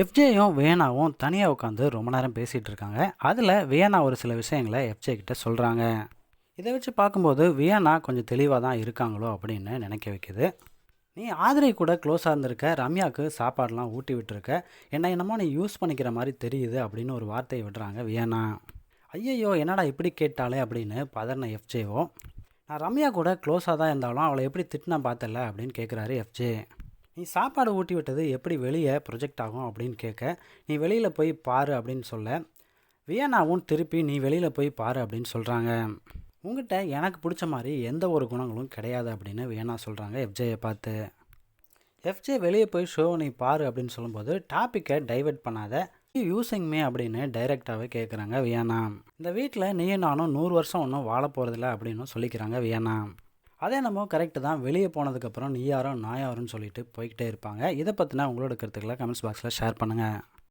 எஃப்ஜேயும் வியனாவும் தனியாக உட்காந்து ரொம்ப நேரம் பேசிகிட்டு இருக்காங்க. அதில் வியனா ஒரு சில விஷயங்களை எஃப்ஜே கிட்ட சொல்கிறாங்க. இதை வச்சு பார்க்கும்போது வியனா கொஞ்சம் தெளிவாக தான் இருக்காங்களோ அப்படின்னு நினைக்க வைக்குது. நீ ஆதிரை கூட க்ளோஸாக இருந்திருக்க, ரம்யாவுக்கு சாப்பாடெலாம் ஊட்டி விட்டுருக்க, என்னமோ நீ யூஸ் பண்ணிக்கிற மாதிரி தெரியுது அப்படின்னு ஒரு வார்த்தையை விடுறாங்க வியனா. ஐயையோ என்னடா இப்படி கேட்டாலே அப்படின்னு பதறின எஃப்ஜேவோ, நான் ரம்யா கூட க்ளோஸாக தான் இருந்தாலும் அவளை எப்படி திட்டினா பார்த்தல அப்படின்னு கேட்குறாரு எஃப்ஜே. நீ சாப்பாடு ஊட்டி விட்டது எப்படி வெளியே ப்ரொஜெக்ட் ஆகும் அப்படின்னு கேட்க, நீ வெளியில் போய் பாரு அப்படின்னு சொல்ல, வியனாவும் திருப்பி நீ வெளியில் போய் பாரு அப்படின்னு சொல்கிறாங்க. உங்ககிட்ட எனக்கு பிடிச்ச மாதிரி எந்த ஒரு குணங்களும் கிடையாது அப்படின்னு வியனா சொல்கிறாங்க எஃப்ஜேயை பார்த்து. எஃப்ஜே வெளியே போய் ஷோ நீ பாரு அப்படின்னு சொல்லும்போது டாப்பிக்கை டைவெர்ட் பண்ணாத, யூஸிங் மீ அப்படின்னு டைரெக்டாகவே கேட்குறாங்க வியனா. இந்த வீட்டில் நீயும் நானும் 100 வருஷம் ஒன்றும் வாழ போகிறதில்ல அப்படின்னு சொல்லிக்கிறாங்க வியனா. அதே நம்ம கரெக்டு தான், வெளியே போனதுக்கப்புறம் நீ யாரோ நான் யாரோன்னு சொல்லிட்டு போய்கிட்டே இருப்பாங்க. இதை பற்றினா உங்களோட கருத்துக்களை கமெண்ட்ஸ் பாக்ஸில் ஷேர் பண்ணுங்கள்.